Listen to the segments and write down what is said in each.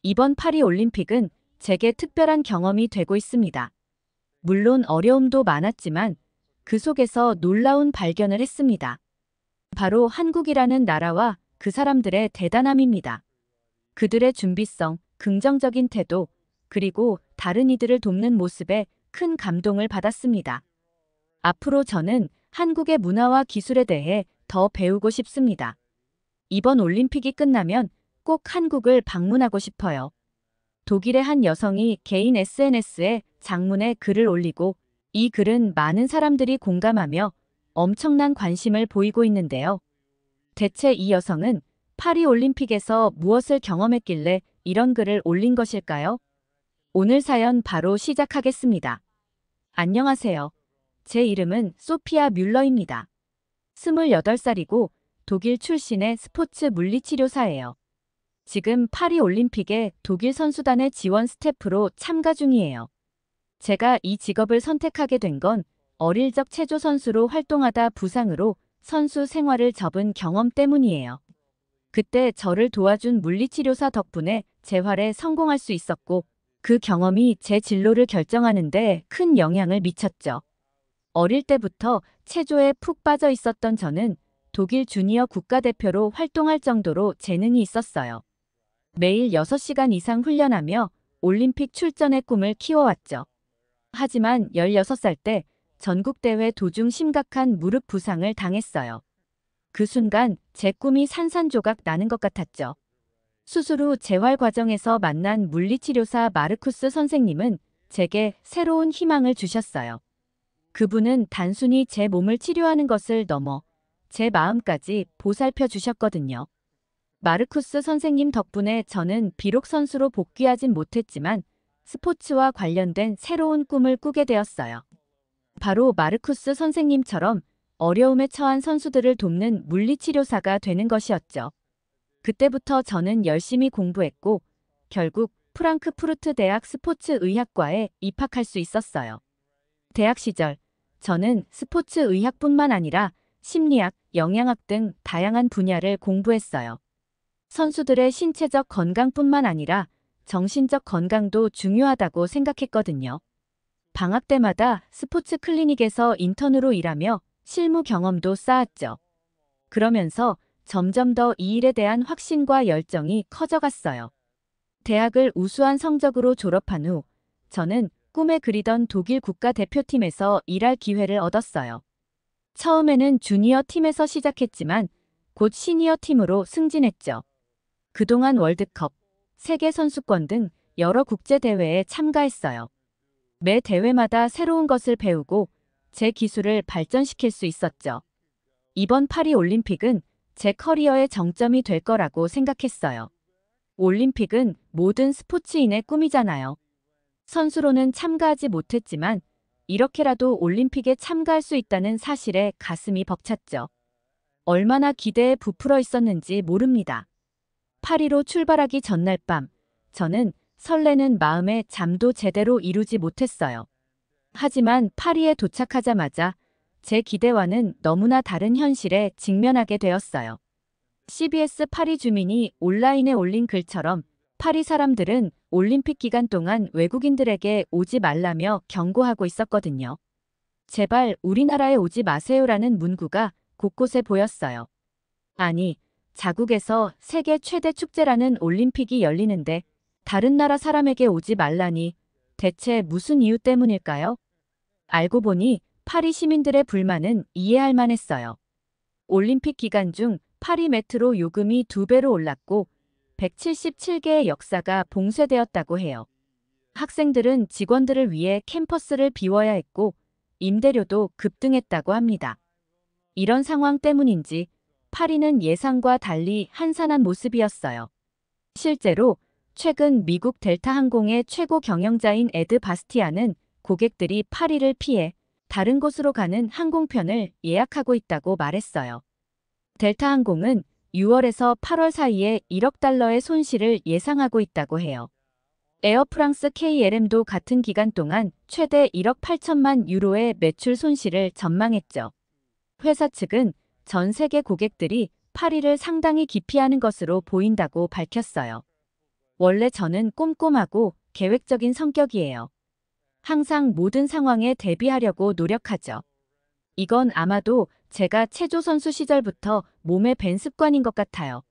이번 파리 올림픽은 제게 특별한 경험이 되고 있습니다. 물론 어려움도 많았지만 그 속에서 놀라운 발견을 했습니다. 바로 한국이라는 나라와 그 사람들의 대단함입니다. 그들의 준비성, 긍정적인 태도, 그리고 다른 이들을 돕는 모습에 큰 감동을 받았습니다. 앞으로 저는 한국의 문화와 기술에 대해 더 배우고 싶습니다. 이번 올림픽이 끝나면 꼭 한국을 방문하고 싶어요. 독일의 한 여성이 개인 SNS에 장문의 글을 올리고 이 글은 많은 사람들이 공감하며 엄청난 관심을 보이고 있는데요. 대체 이 여성은 파리 올림픽에서 무엇을 경험했길래 이런 글을 올린 것일까요? 오늘 사연 바로 시작하겠습니다. 안녕하세요. 제 이름은 소피아 뮬러입니다. 28살이고 독일 출신의 스포츠 물리치료사예요. 지금 파리 올림픽에 독일 선수단의 지원 스태프로 참가 중이에요. 제가 이 직업을 선택하게 된 건 어릴 적 체조 선수로 활동하다 부상으로 선수 생활을 접은 경험 때문이에요. 그때 저를 도와준 물리치료사 덕분에 재활에 성공할 수 있었고 그 경험이 제 진로를 결정하는 데 큰 영향을 미쳤죠. 어릴 때부터 체조에 푹 빠져 있었던 저는 독일 주니어 국가대표로 활동할 정도로 재능이 있었어요. 매일 6시간 이상 훈련하며 올림픽 출전의 꿈을 키워왔죠. 하지만 16살 때 전국대회 도중 심각한 무릎 부상을 당했어요. 그 순간 제 꿈이 산산조각 나는 것 같았죠. 수술 후 재활 과정에서 만난 물리치료사 마르쿠스 선생님은 제게 새로운 희망을 주셨어요. 그분은 단순히 제 몸을 치료하는 것을 넘어 제 마음까지 보살펴 주셨거든요. 마르쿠스 선생님 덕분에 저는 비록 선수로 복귀하진 못했지만 스포츠와 관련된 새로운 꿈을 꾸게 되었어요. 바로 마르쿠스 선생님처럼 어려움에 처한 선수들을 돕는 물리치료사가 되는 것이었죠. 그때부터 저는 열심히 공부했고 결국 프랑크푸르트 대학 스포츠의학과에 입학할 수 있었어요. 대학 시절 저는 스포츠의학뿐만 아니라 심리학, 영양학 등 다양한 분야를 공부했어요. 선수들의 신체적 건강뿐만 아니라 정신적 건강도 중요하다고 생각했거든요. 방학 때마다 스포츠 클리닉에서 인턴으로 일하며 실무 경험도 쌓았죠. 그러면서 점점 더 이 일에 대한 확신과 열정이 커져갔어요. 대학을 우수한 성적으로 졸업한 후 저는 꿈에 그리던 독일 국가대표팀에서 일할 기회를 얻었어요. 처음에는 주니어 팀에서 시작했지만 곧 시니어 팀으로 승진했죠. 그동안 월드컵, 세계선수권 등 여러 국제대회에 참가했어요. 매 대회마다 새로운 것을 배우고 제 기술을 발전시킬 수 있었죠. 이번 파리 올림픽은 제 커리어의 정점이 될 거라고 생각했어요. 올림픽은 모든 스포츠인의 꿈이잖아요. 선수로는 참가하지 못했지만 이렇게라도 올림픽에 참가할 수 있다는 사실에 가슴이 벅찼죠. 얼마나 기대에 부풀어 있었는지 모릅니다. 파리로 출발하기 전날 밤, 저는 설레는 마음에 잠도 제대로 이루지 못했어요. 하지만 파리에 도착하자마자 제 기대와는 너무나 다른 현실에 직면하게 되었어요. CBS 파리 주민이 온라인에 올린 글처럼 파리 사람들은 올림픽 기간 동안 외국인들에게 오지 말라며 경고하고 있었거든요. 제발 우리나라에 오지 마세요라는 문구가 곳곳에 보였어요. 아니, 자국에서 세계 최대 축제라는 올림픽이 열리는데 다른 나라 사람에게 오지 말라니 대체 무슨 이유 때문일까요? 알고 보니 파리 시민들의 불만은 이해할 만했어요. 올림픽 기간 중 파리 메트로 요금이 2배로 올랐고 177개의 역사가 봉쇄되었다고 해요. 학생들은 직원들을 위해 캠퍼스를 비워야 했고 임대료도 급등했다고 합니다. 이런 상황 때문인지 파리는 예상과 달리 한산한 모습이었어요. 실제로 최근 미국 델타 항공의 최고 경영자인 에드 바스티아는 고객들이 파리를 피해 다른 곳으로 가는 항공편을 예약하고 있다고 말했어요. 델타 항공은 6월에서 8월 사이에 1억 달러의 손실을 예상하고 있다고 해요. 에어프랑스 KLM도 같은 기간 동안 최대 1억 8천만 유로의 매출 손실을 전망했죠. 회사 측은 전 세계 고객들이 파리를 상당히 기피하는 것으로 보인다고 밝혔어요. 원래 저는 꼼꼼하고 계획적인 성격이에요. 항상 모든 상황에 대비하려고 노력하죠. 이건 아마도 제가 체조 선수 시절부터 몸에 밴 습관인 것 같아요.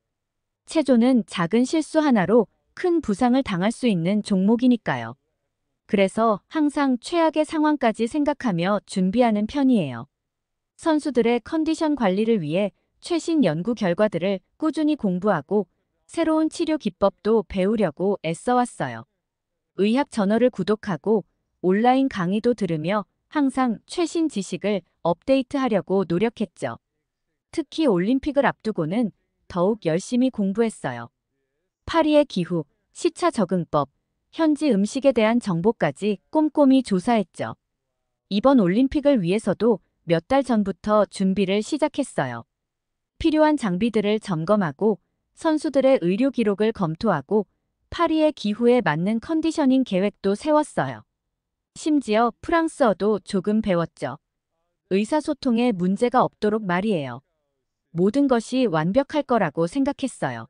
체조는 작은 실수 하나로 큰 부상을 당할 수 있는 종목이니까요. 그래서 항상 최악의 상황까지 생각하며 준비하는 편이에요. 선수들의 컨디션 관리를 위해 최신 연구 결과들을 꾸준히 공부하고 새로운 치료 기법도 배우려고 애써왔어요. 의학 저널을 구독하고 온라인 강의도 들으며 항상 최신 지식을 업데이트하려고 노력했죠. 특히 올림픽을 앞두고는 더욱 열심히 공부했어요. 파리의 기후, 시차 적응법, 현지 음식에 대한 정보까지 꼼꼼히 조사했죠. 이번 올림픽을 위해서도 몇 달 전부터 준비를 시작했어요. 필요한 장비들을 점검하고 선수들의 의료 기록을 검토하고 파리의 기후에 맞는 컨디셔닝 계획도 세웠어요. 심지어 프랑스어도 조금 배웠죠. 의사소통에 문제가 없도록 말이에요. 모든 것이 완벽할 거라고 생각했어요.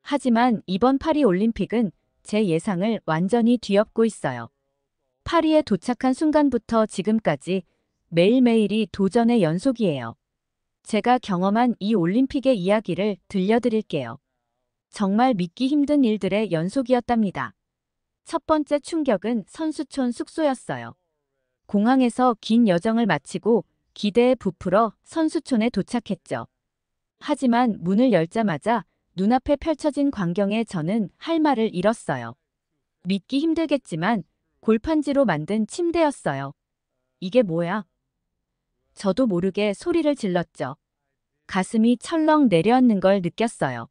하지만 이번 파리 올림픽은 제 예상을 완전히 뒤엎고 있어요. 파리에 도착한 순간부터 지금까지 매일매일이 도전의 연속이에요. 제가 경험한 이 올림픽의 이야기를 들려드릴게요. 정말 믿기 힘든 일들의 연속이었답니다. 첫 번째 충격은 선수촌 숙소였어요. 공항에서 긴 여정을 마치고 기대에 부풀어 선수촌에 도착했죠. 하지만 문을 열자마자 눈앞에 펼쳐진 광경에 저는 할 말을 잃었어요. 믿기 힘들겠지만 골판지로 만든 침대였어요. 이게 뭐야? 저도 모르게 소리를 질렀죠. 가슴이 철렁 내려앉는 걸 느꼈어요.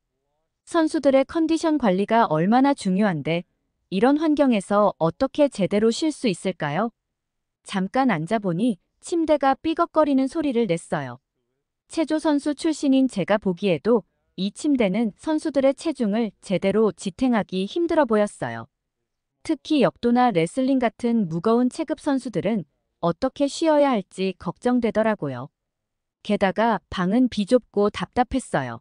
선수들의 컨디션 관리가 얼마나 중요한데 이런 환경에서 어떻게 제대로 쉴 수 있을까요? 잠깐 앉아보니 침대가 삐걱거리는 소리를 냈어요. 체조 선수 출신인 제가 보기에도 이 침대는 선수들의 체중을 제대로 지탱하기 힘들어 보였어요. 특히 역도나 레슬링 같은 무거운 체급 선수들은 어떻게 쉬어야 할지 걱정되더라고요. 게다가 방은 비좁고 답답했어요.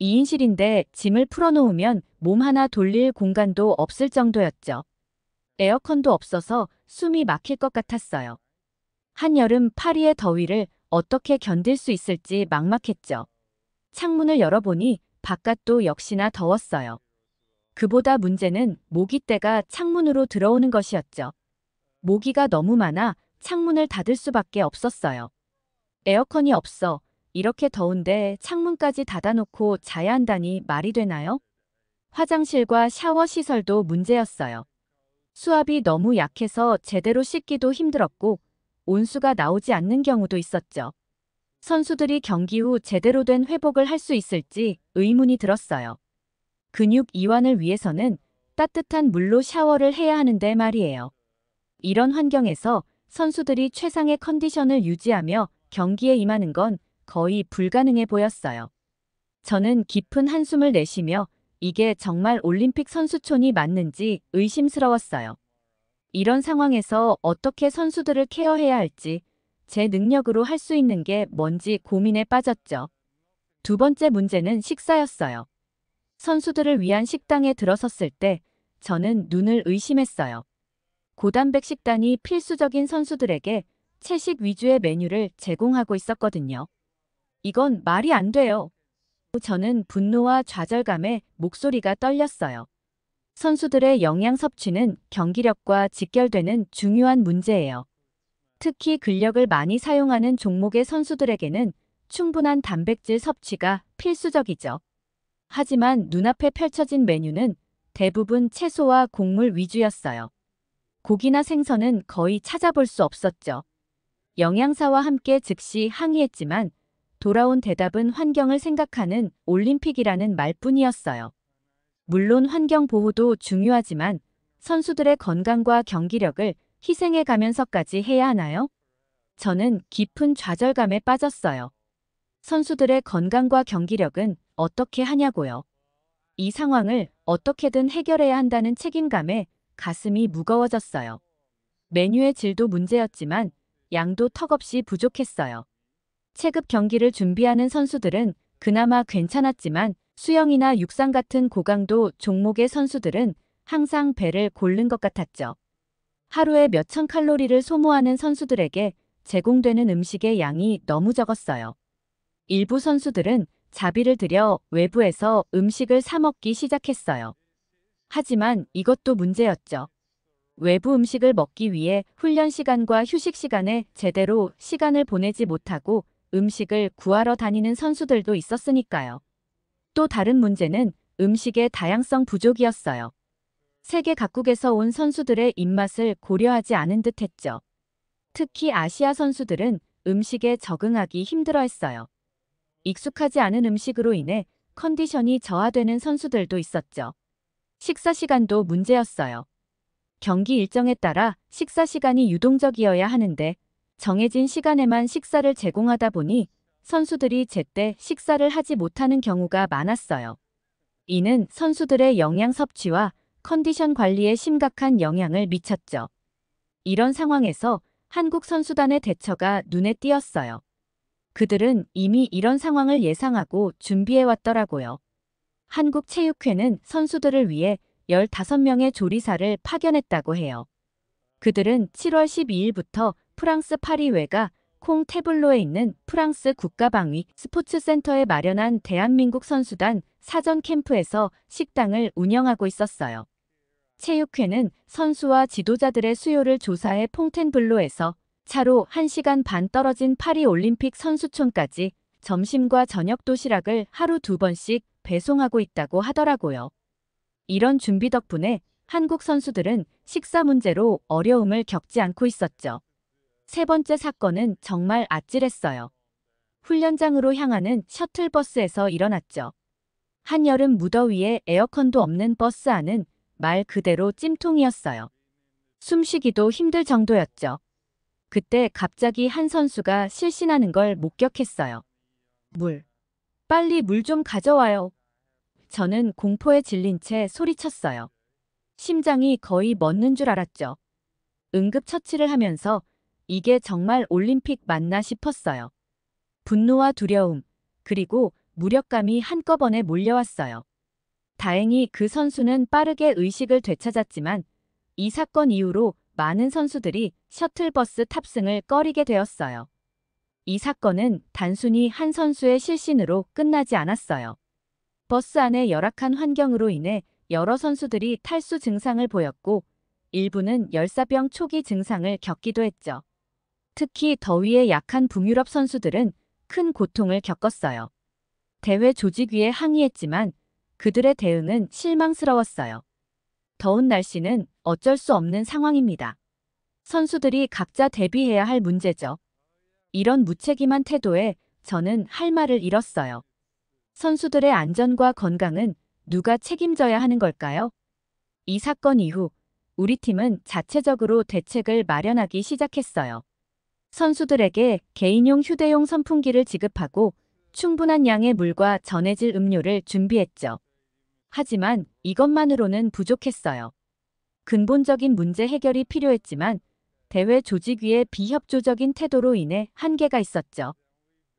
2인실인데 짐을 풀어놓으면 몸 하나 돌릴 공간도 없을 정도였죠. 에어컨도 없어서 숨이 막힐 것 같았어요. 한여름 파리의 더위를 어떻게 견딜 수 있을지 막막했죠. 창문을 열어보니 바깥도 역시나 더웠어요. 그보다 문제는 모기떼가 창문으로 들어오는 것이었죠. 모기가 너무 많아 창문을 닫을 수밖에 없었어요. 에어컨이 없어 이렇게 더운데 창문까지 닫아놓고 자야 한다니 말이 되나요? 화장실과 샤워 시설도 문제였어요. 수압이 너무 약해서 제대로 씻기도 힘들었고 온수가 나오지 않는 경우도 있었죠. 선수들이 경기 후 제대로 된 회복을 할 수 있을지 의문이 들었어요. 근육 이완을 위해서는 따뜻한 물로 샤워를 해야 하는데 말이에요. 이런 환경에서 선수들이 최상의 컨디션을 유지하며 경기에 임하는 건 거의 불가능해 보였어요. 저는 깊은 한숨을 내쉬며 이게 정말 올림픽 선수촌이 맞는지 의심스러웠어요. 이런 상황에서 어떻게 선수들을 케어해야 할지 제 능력으로 할 수 있는 게 뭔지 고민에 빠졌죠. 두 번째 문제는 식사였어요. 선수들을 위한 식당에 들어섰을 때 저는 눈을 의심했어요. 고단백 식단이 필수적인 선수들에게 채식 위주의 메뉴를 제공하고 있었거든요. 이건 말이 안 돼요. 저는 분노와 좌절감에 목소리가 떨렸어요. 선수들의 영양 섭취는 경기력과 직결되는 중요한 문제예요. 특히 근력을 많이 사용하는 종목의 선수들에게는 충분한 단백질 섭취가 필수적이죠. 하지만 눈앞에 펼쳐진 메뉴는 대부분 채소와 곡물 위주였어요. 고기나 생선은 거의 찾아볼 수 없었죠. 영양사와 함께 즉시 항의했지만 돌아온 대답은 환경을 생각하는 올림픽이라는 말뿐이었어요. 물론 환경 보호도 중요하지만 선수들의 건강과 경기력을 희생해 가면서까지 해야 하나요? 저는 깊은 좌절감에 빠졌어요. 선수들의 건강과 경기력은 어떻게 하냐고요. 이 상황을 어떻게든 해결해야 한다는 책임감에 가슴이 무거워졌어요. 메뉴의 질도 문제였지만 양도 턱없이 부족했어요. 체급 경기를 준비하는 선수들은 그나마 괜찮았지만 수영이나 육상 같은 고강도 종목의 선수들은 항상 배를 고른 것 같았죠. 하루에 몇천 칼로리를 소모하는 선수들에게 제공되는 음식의 양이 너무 적었어요. 일부 선수들은 자비를 들여 외부에서 음식을 사 먹기 시작했어요. 하지만 이것도 문제였죠. 외부 음식을 먹기 위해 훈련 시간과 휴식 시간에 제대로 시간을 보내지 못하고 음식을 구하러 다니는 선수들도 있었으니까요. 또 다른 문제는 음식의 다양성 부족이었어요. 세계 각국에서 온 선수들의 입맛을 고려하지 않은 듯 했죠. 특히 아시아 선수들은 음식에 적응하기 힘들어했어요. 익숙하지 않은 음식으로 인해 컨디션이 저하되는 선수들도 있었죠. 식사 시간도 문제였어요. 경기 일정에 따라 식사 시간이 유동적이어야 하는데 정해진 시간에만 식사를 제공하다 보니 선수들이 제때 식사를 하지 못하는 경우가 많았어요. 이는 선수들의 영양 섭취와 컨디션 관리에 심각한 영향을 미쳤죠. 이런 상황에서 한국 선수단의 대처가 눈에 띄었어요. 그들은 이미 이런 상황을 예상하고 준비해 왔더라고요. 한국체육회는 선수들을 위해 15명의 조리사를 파견했다고 해요. 그들은 7월 12일부터 프랑스 파리 외가 콩테블로에 있는 프랑스 국가방위 스포츠센터에 마련한 대한민국 선수단 사전 캠프에서 식당을 운영하고 있었어요. 체육회는 선수와 지도자들의 수요를 조사해 퐁텐블로에서 차로 1시간 반 떨어진 파리 올림픽 선수촌까지 점심과 저녁 도시락을 하루 2번씩 배송하고 있다고 하더라고요. 이런 준비 덕분에 한국 선수들은 식사 문제로 어려움을 겪지 않고 있었죠. 세 번째 사건은 정말 아찔했어요. 훈련장으로 향하는 셔틀버스에서 일어났죠. 한여름 무더위에 에어컨도 없는 버스 안은 말 그대로 찜통이었어요. 숨쉬기도 힘들 정도였죠. 그때 갑자기 한 선수가 실신하는 걸 목격했어요. 물. 빨리 물 좀 가져와요. 저는 공포에 질린 채 소리쳤어요. 심장이 거의 멎는 줄 알았죠. 응급처치를 하면서 이게 정말 올림픽 맞나 싶었어요. 분노와 두려움, 그리고 무력감이 한꺼번에 몰려왔어요. 다행히 그 선수는 빠르게 의식을 되찾았지만 이 사건 이후로 많은 선수들이 셔틀버스 탑승을 꺼리게 되었어요. 이 사건은 단순히 한 선수의 실신으로 끝나지 않았어요. 버스 안의 열악한 환경으로 인해 여러 선수들이 탈수 증상을 보였고 일부는 열사병 초기 증상을 겪기도 했죠. 특히 더위에 약한 북유럽 선수들은 큰 고통을 겪었어요. 대회 조직위에 항의했지만 그들의 대응은 실망스러웠어요. 더운 날씨는 어쩔 수 없는 상황입니다. 선수들이 각자 대비해야 할 문제죠. 이런 무책임한 태도에 저는 할 말을 잃었어요. 선수들의 안전과 건강은 누가 책임져야 하는 걸까요? 이 사건 이후 우리 팀은 자체적으로 대책을 마련하기 시작했어요. 선수들에게 개인용 휴대용 선풍기를 지급하고 충분한 양의 물과 전해질 음료를 준비했죠. 하지만 이것만으로는 부족했어요. 근본적인 문제 해결이 필요했지만 대회 조직위의 비협조적인 태도로 인해 한계가 있었죠.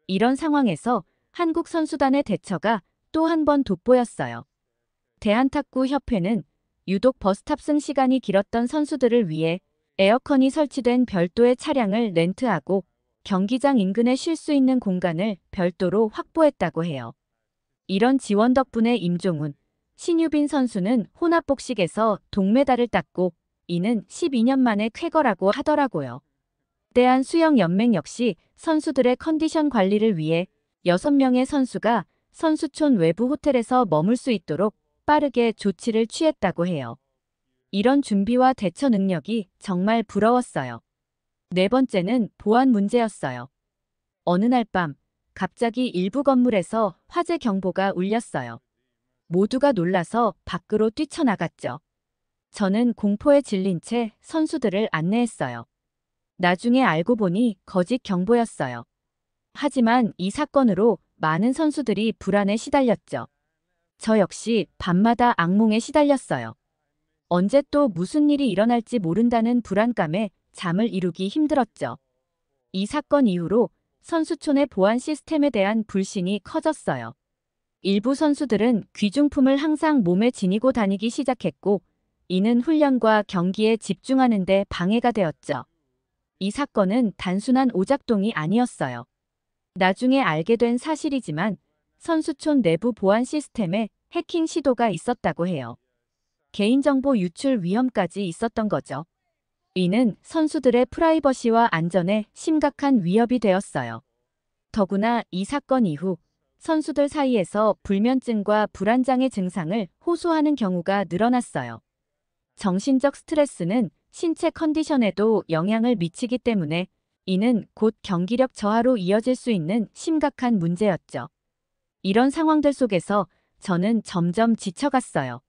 이런 상황에서 한국 선수단의 대처가 또 한 번 돋보였어요. 대한탁구협회는 유독 버스 탑승 시간이 길었던 선수들을 위해 에어컨이 설치된 별도의 차량을 렌트하고 경기장 인근에 쉴 수 있는 공간을 별도로 확보했다고 해요. 이런 지원 덕분에 임종훈, 신유빈 선수는 혼합복식에서 동메달을 땄고 이는 12년 만의 쾌거라고 하더라고요. 대한수영연맹 역시 선수들의 컨디션 관리를 위해 6명의 선수가 선수촌 외부 호텔에서 머물 수 있도록 빠르게 조치를 취했다고 해요. 이런 준비와 대처 능력이 정말 부러웠어요. 네 번째는 보안 문제였어요. 어느 날 밤 갑자기 일부 건물에서 화재 경보가 울렸어요. 모두가 놀라서 밖으로 뛰쳐나갔죠. 저는 공포에 질린 채 선수들을 안내했어요. 나중에 알고 보니 거짓 경보였어요. 하지만 이 사건으로 많은 선수들이 불안에 시달렸죠. 저 역시 밤마다 악몽에 시달렸어요. 언제 또 무슨 일이 일어날지 모른다는 불안감에 잠을 이루기 힘들었죠. 이 사건 이후로 선수촌의 보안 시스템에 대한 불신이 커졌어요. 일부 선수들은 귀중품을 항상 몸에 지니고 다니기 시작했고, 이는 훈련과 경기에 집중하는 데 방해가 되었죠. 이 사건은 단순한 오작동이 아니었어요. 나중에 알게 된 사실이지만 선수촌 내부 보안 시스템에 해킹 시도가 있었다고 해요. 개인정보 유출 위험까지 있었던 거죠. 이는 선수들의 프라이버시와 안전에 심각한 위협이 되었어요. 더구나 이 사건 이후 선수들 사이에서 불면증과 불안장애 증상을 호소하는 경우가 늘어났어요. 정신적 스트레스는 신체 컨디션에도 영향을 미치기 때문에 이는 곧 경기력 저하로 이어질 수 있는 심각한 문제였죠. 이런 상황들 속에서 저는 점점 지쳐갔어요.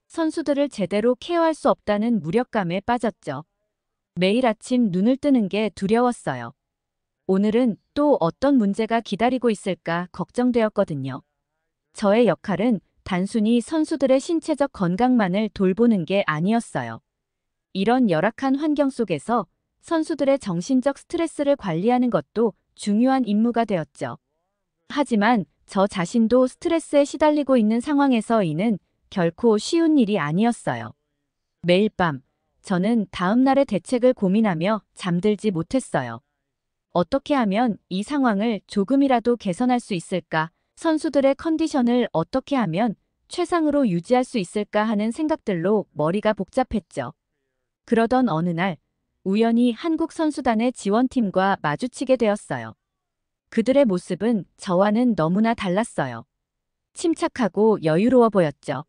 선수들을 제대로 케어할 수 없다는 무력감에 빠졌죠. 매일 아침 눈을 뜨는 게 두려웠어요. 오늘은 또 어떤 문제가 기다리고 있을까 걱정되었거든요. 저의 역할은 단순히 선수들의 신체적 건강만을 돌보는 게 아니었어요. 이런 열악한 환경 속에서 선수들의 정신적 스트레스를 관리하는 것도 중요한 임무가 되었죠. 하지만 저 자신도 스트레스에 시달리고 있는 상황에서 이는 결코 쉬운 일이 아니었어요. 매일 밤 저는 다음 날의 대책을 고민하며 잠들지 못했어요. 어떻게 하면 이 상황을 조금이라도 개선할 수 있을까? 선수들의 컨디션을 어떻게 하면 최상으로 유지할 수 있을까 하는 생각들로 머리가 복잡했죠. 그러던 어느 날 우연히 한국 선수단의 지원팀과 마주치게 되었어요. 그들의 모습은 저와는 너무나 달랐어요. 침착하고 여유로워 보였죠.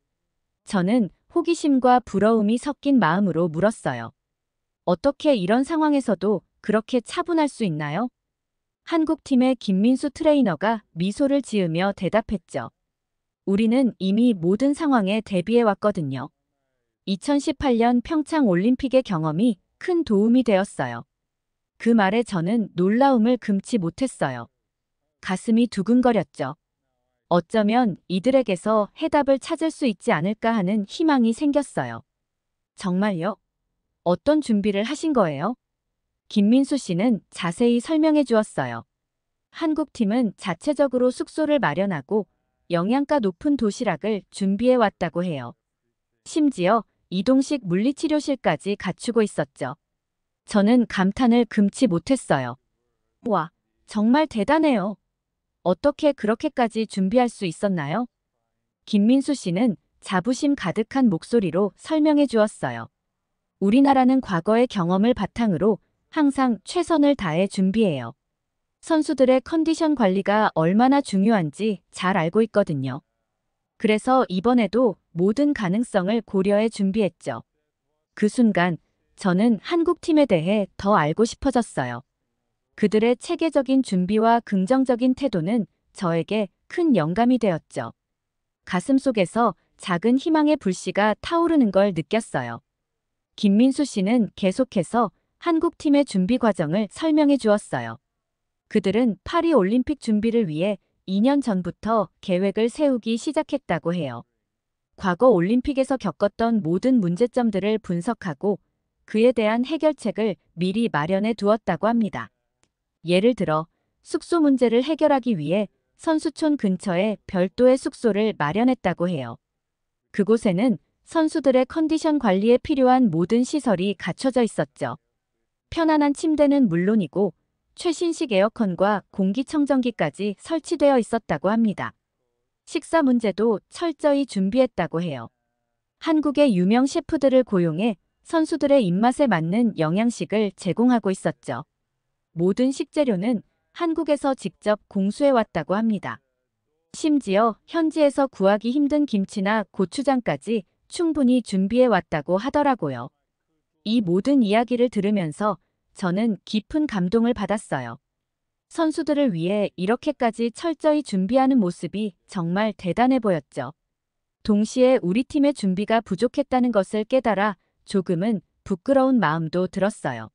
저는 호기심과 부러움이 섞인 마음으로 물었어요. 어떻게 이런 상황에서도 그렇게 차분할 수 있나요? 한국팀의 김민수 트레이너가 미소를 지으며 대답했죠. 우리는 이미 모든 상황에 대비해 왔거든요. 2018년 평창 올림픽의 경험이 큰 도움이 되었어요. 그 말에 저는 놀라움을 금치 못했어요. 가슴이 두근거렸죠. 어쩌면 이들에게서 해답을 찾을 수 있지 않을까 하는 희망이 생겼어요. 정말요? 어떤 준비를 하신 거예요? 김민수 씨는 자세히 설명해 주었어요. 한국팀은 자체적으로 숙소를 마련하고 영양가 높은 도시락을 준비해 왔다고 해요. 심지어 이동식 물리치료실까지 갖추고 있었죠. 저는 감탄을 금치 못했어요. 와, 정말 대단해요. 어떻게 그렇게까지 준비할 수 있었나요? 김민수 씨는 자부심 가득한 목소리로 설명해 주었어요. 우리나라는 과거의 경험을 바탕으로 항상 최선을 다해 준비해요. 선수들의 컨디션 관리가 얼마나 중요한지 잘 알고 있거든요. 그래서 이번에도 모든 가능성을 고려해 준비했죠. 그 순간 저는 한국팀에 대해 더 알고 싶어졌어요. 그들의 체계적인 준비와 긍정적인 태도는 저에게 큰 영감이 되었죠. 가슴속에서 작은 희망의 불씨가 타오르는 걸 느꼈어요. 김민수 씨는 계속해서 한국팀의 준비 과정을 설명해 주었어요. 그들은 파리 올림픽 준비를 위해 2년 전부터 계획을 세우기 시작했다고 해요. 과거 올림픽에서 겪었던 모든 문제점들을 분석하고 그에 대한 해결책을 미리 마련해 두었다고 합니다. 예를 들어 숙소 문제를 해결하기 위해 선수촌 근처에 별도의 숙소를 마련했다고 해요. 그곳에는 선수들의 컨디션 관리에 필요한 모든 시설이 갖춰져 있었죠. 편안한 침대는 물론이고 최신식 에어컨과 공기청정기까지 설치되어 있었다고 합니다. 식사 문제도 철저히 준비했다고 해요. 한국의 유명 셰프들을 고용해 선수들의 입맛에 맞는 영양식을 제공하고 있었죠. 모든 식재료는 한국에서 직접 공수해 왔다고 합니다. 심지어 현지에서 구하기 힘든 김치나 고추장까지 충분히 준비해 왔다고 하더라고요. 이 모든 이야기를 들으면서 저는 깊은 감동을 받았어요. 선수들을 위해 이렇게까지 철저히 준비하는 모습이 정말 대단해 보였죠. 동시에 우리 팀의 준비가 부족했다는 것을 깨달아 조금은 부끄러운 마음도 들었어요.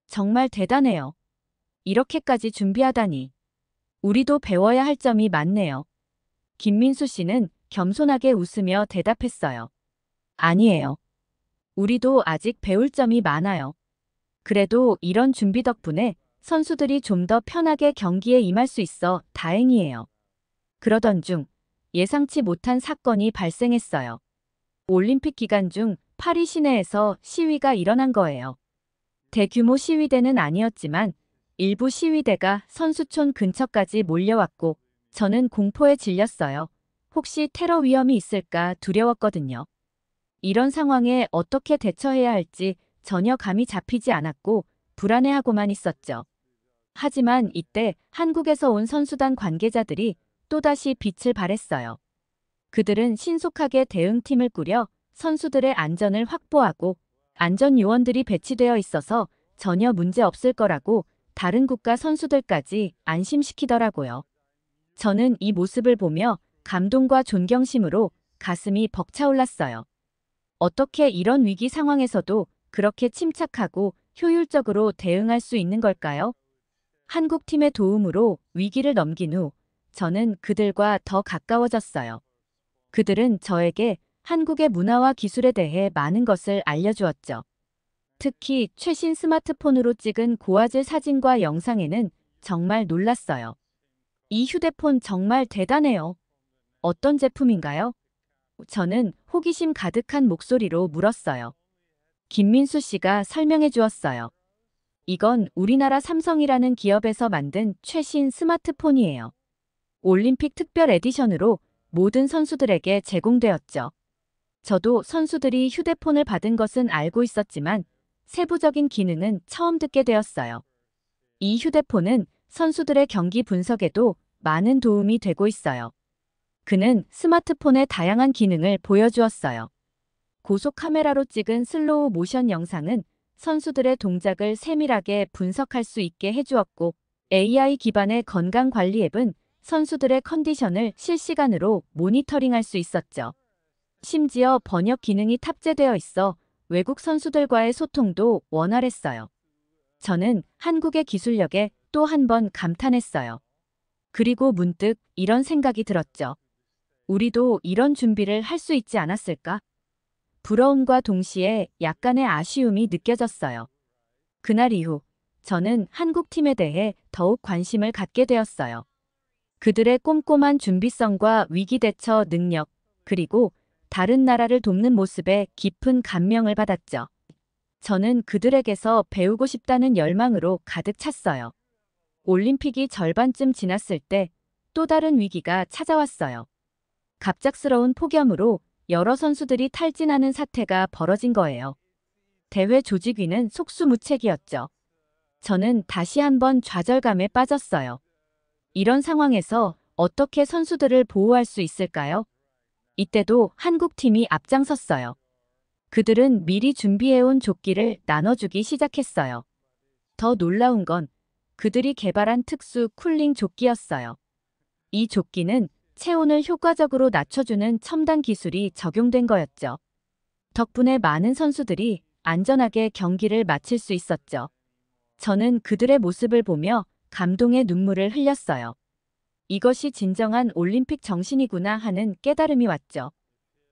정말 대단해요. 이렇게까지 준비하다니. 우리도 배워야 할 점이 많네요. 김민수 씨는 겸손하게 웃으며 대답했어요. 아니에요. 우리도 아직 배울 점이 많아요. 그래도 이런 준비 덕분에 선수들이 좀 더 편하게 경기에 임할 수 있어 다행이에요. 그러던 중 예상치 못한 사건이 발생했어요. 올림픽 기간 중 파리 시내에서 시위가 일어난 거예요. 대규모 시위대는 아니었지만 일부 시위대가 선수촌 근처까지 몰려왔고 저는 공포에 질렸어요. 혹시 테러 위험이 있을까 두려웠거든요. 이런 상황에 어떻게 대처해야 할지 전혀 감이 잡히지 않았고 불안해하고만 있었죠. 하지만 이때 한국에서 온 선수단 관계자들이 또다시 빛을 발했어요. 그들은 신속하게 대응팀을 꾸려 선수들의 안전을 확보하고 안전요원들이 배치되어 있어서 전혀 문제 없을 거라고 다른 국가 선수들까지 안심시키더라고요. 저는 이 모습을 보며 감동과 존경심으로 가슴이 벅차올랐어요. 어떻게 이런 위기 상황에서도 그렇게 침착하고 효율적으로 대응할 수 있는 걸까요? 한국 팀의 도움으로 위기를 넘긴 후 저는 그들과 더 가까워졌어요. 그들은 저에게 한국의 문화와 기술에 대해 많은 것을 알려주었죠. 특히 최신 스마트폰으로 찍은 고화질 사진과 영상에는 정말 놀랐어요. 이 휴대폰 정말 대단해요. 어떤 제품인가요? 저는 호기심 가득한 목소리로 물었어요. 김민수 씨가 설명해 주었어요. 이건 우리나라 삼성이라는 기업에서 만든 최신 스마트폰이에요. 올림픽 특별 에디션으로 모든 선수들에게 제공되었죠. 저도 선수들이 휴대폰을 받은 것은 알고 있었지만 세부적인 기능은 처음 듣게 되었어요. 이 휴대폰은 선수들의 경기 분석에도 많은 도움이 되고 있어요. 그는 스마트폰의 다양한 기능을 보여주었어요. 고속 카메라로 찍은 슬로우 모션 영상은 선수들의 동작을 세밀하게 분석할 수 있게 해주었고 AI 기반의 건강관리 앱은 선수들의 컨디션을 실시간으로 모니터링할 수 있었죠. 심지어 번역 기능이 탑재되어 있어 외국 선수들과의 소통도 원활했어요. 저는 한국의 기술력에 또 한 번 감탄했어요. 그리고 문득 이런 생각이 들었죠. 우리도 이런 준비를 할 수 있지 않았을까? 부러움과 동시에 약간의 아쉬움이 느껴졌어요. 그날 이후 저는 한국 팀에 대해 더욱 관심을 갖게 되었어요. 그들의 꼼꼼한 준비성과 위기 대처 능력, 그리고 다른 나라를 돕는 모습에 깊은 감명을 받았죠. 저는 그들에게서 배우고 싶다는 열망으로 가득 찼어요. 올림픽이 절반쯤 지났을 때 또 다른 위기가 찾아왔어요. 갑작스러운 폭염으로 여러 선수들이 탈진하는 사태가 벌어진 거예요. 대회 조직위는 속수무책이었죠. 저는 다시 한번 좌절감에 빠졌어요. 이런 상황에서 어떻게 선수들을 보호할 수 있을까요? 이때도 한국팀이 앞장섰어요. 그들은 미리 준비해온 조끼를 나눠주기 시작했어요. 더 놀라운 건 그들이 개발한 특수 쿨링 조끼였어요. 이 조끼는 체온을 효과적으로 낮춰주는 첨단 기술이 적용된 거였죠. 덕분에 많은 선수들이 안전하게 경기를 마칠 수 있었죠. 저는 그들의 모습을 보며 감동의 눈물을 흘렸어요. 이것이 진정한 올림픽 정신이구나 하는 깨달음이 왔죠.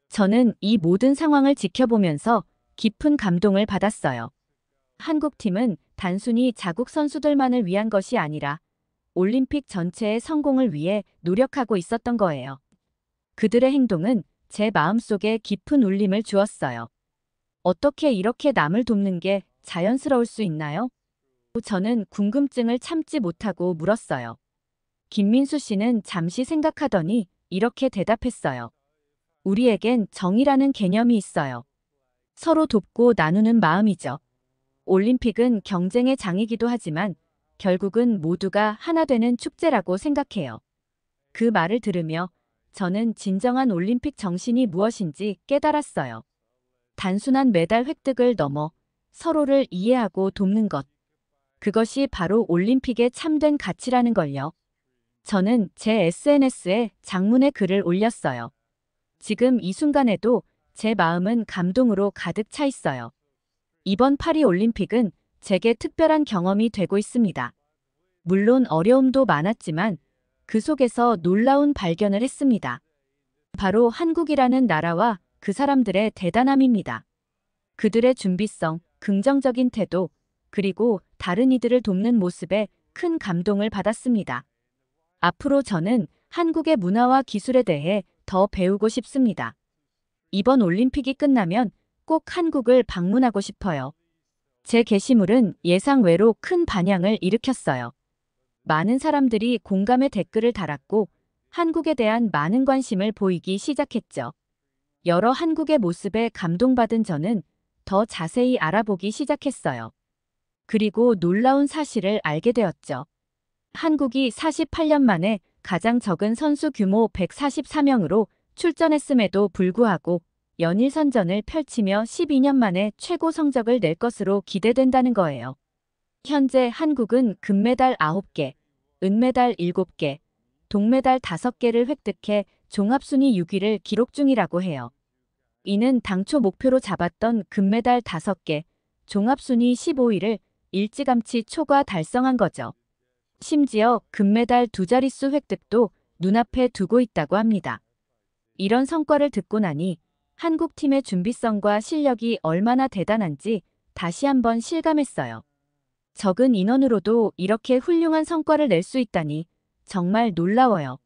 저는 이 모든 상황을 지켜보면서 깊은 감동을 받았어요. 한국팀은 단순히 자국 선수들만을 위한 것이 아니라 올림픽 전체의 성공을 위해 노력하고 있었던 거예요. 그들의 행동은 제 마음속에 깊은 울림을 주었어요. 어떻게 이렇게 남을 돕는 게 자연스러울 수 있나요? 저는 궁금증을 참지 못하고 물었어요. 김민수 씨는 잠시 생각하더니 이렇게 대답했어요. 우리에겐 정이라는 개념이 있어요. 서로 돕고 나누는 마음이죠. 올림픽은 경쟁의 장이기도 하지만 결국은 모두가 하나 되는 축제라고 생각해요. 그 말을 들으며 저는 진정한 올림픽 정신이 무엇인지 깨달았어요. 단순한 메달 획득을 넘어 서로를 이해하고 돕는 것. 그것이 바로 올림픽의 참된 가치라는 걸요. 저는 제 SNS에 장문의 글을 올렸어요. 지금 이 순간에도 제 마음은 감동으로 가득 차 있어요. 이번 파리 올림픽은 제게 특별한 경험이 되고 있습니다. 물론 어려움도 많았지만 그 속에서 놀라운 발견을 했습니다. 바로 한국이라는 나라와 그 사람들의 대단함입니다. 그들의 준비성, 긍정적인 태도, 그리고 다른 이들을 돕는 모습에 큰 감동을 받았습니다. 앞으로 저는 한국의 문화와 기술에 대해 더 배우고 싶습니다. 이번 올림픽이 끝나면 꼭 한국을 방문하고 싶어요. 제 게시물은 예상 외로 큰 반향을 일으켰어요. 많은 사람들이 공감의 댓글을 달았고 한국에 대한 많은 관심을 보이기 시작했죠. 여러 한국의 모습에 감동받은 저는 더 자세히 알아보기 시작했어요. 그리고 놀라운 사실을 알게 되었죠. 한국이 48년 만에 가장 적은 선수 규모 144명으로 출전했음에도 불구하고 연일 선전을 펼치며 12년 만에 최고 성적을 낼 것으로 기대된다는 거예요. 현재 한국은 금메달 9개, 은메달 7개, 동메달 5개를 획득해 종합순위 6위를 기록 중이라고 해요. 이는 당초 목표로 잡았던 금메달 5개, 종합순위 15위를 일찌감치 초과 달성한 거죠. 심지어 금메달 2자릿수 획득도 눈앞에 두고 있다고 합니다. 이런 성과를 듣고 나니 한국팀의 준비성과 실력이 얼마나 대단한지 다시 한번 실감했어요. 적은 인원으로도 이렇게 훌륭한 성과를 낼 수 있다니 정말 놀라워요.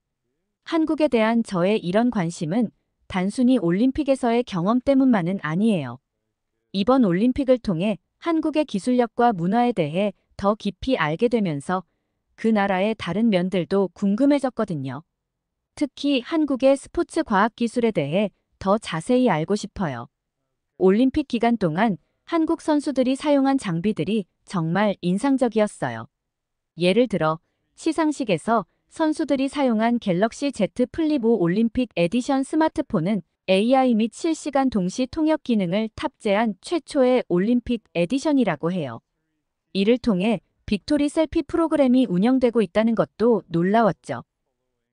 한국에 대한 저의 이런 관심은 단순히 올림픽에서의 경험 때문만은 아니에요. 이번 올림픽을 통해 한국의 기술력과 문화에 대해 더 깊이 알게 되면서 그 나라의 다른 면들도 궁금해졌거든요. 특히 한국의 스포츠 과학 기술에 대해 더 자세히 알고 싶어요. 올림픽 기간 동안 한국 선수들이 사용한 장비들이 정말 인상적이었어요. 예를 들어 시상식에서 선수들이 사용한 갤럭시 Z 플립 5 올림픽 에디션 스마트폰은 AI 및 실시간 동시 통역 기능을 탑재한 최초의 올림픽 에디션이라고 해요. 이를 통해 빅토리 셀피 프로그램이 운영되고 있다는 것도 놀라웠죠.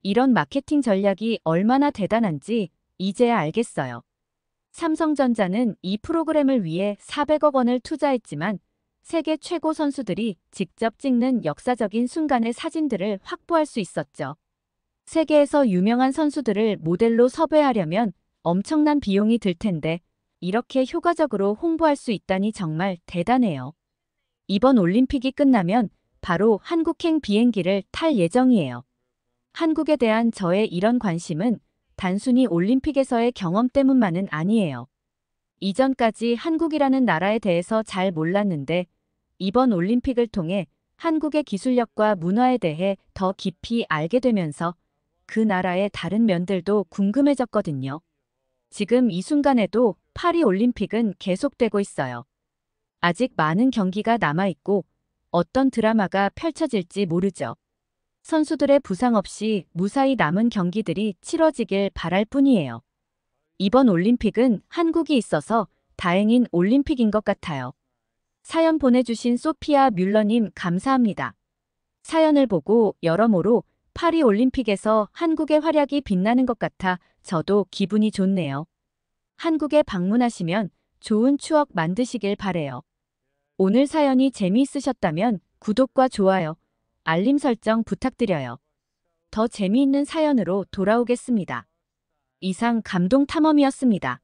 이런 마케팅 전략이 얼마나 대단한지 이제야 알겠어요. 삼성전자는 이 프로그램을 위해 400억 원을 투자했지만 세계 최고 선수들이 직접 찍는 역사적인 순간의 사진들을 확보할 수 있었죠. 세계에서 유명한 선수들을 모델로 섭외하려면 엄청난 비용이 들 텐데 이렇게 효과적으로 홍보할 수 있다니 정말 대단해요. 이번 올림픽이 끝나면 바로 한국행 비행기를 탈 예정이에요. 한국에 대한 저의 이런 관심은 단순히 올림픽에서의 경험 때문만은 아니에요. 이전까지 한국이라는 나라에 대해서 잘 몰랐는데 이번 올림픽을 통해 한국의 기술력과 문화에 대해 더 깊이 알게 되면서 그 나라의 다른 면들도 궁금해졌거든요. 지금 이 순간에도 파리 올림픽은 계속되고 있어요. 아직 많은 경기가 남아있고 어떤 드라마가 펼쳐질지 모르죠. 선수들의 부상 없이 무사히 남은 경기들이 치러지길 바랄 뿐이에요. 이번 올림픽은 한국이 있어서 다행인 올림픽인 것 같아요. 사연 보내주신 소피아 뮬러님 감사합니다. 사연을 보고 여러모로 파리 올림픽에서 한국의 활약이 빛나는 것 같아 저도 기분이 좋네요. 한국에 방문하시면 좋은 추억 만드시길 바래요. 오늘 사연이 재미있으셨다면 구독과 좋아요, 알림 설정 부탁드려요. 더 재미있는 사연으로 돌아오겠습니다. 이상 감동 탐험이었습니다.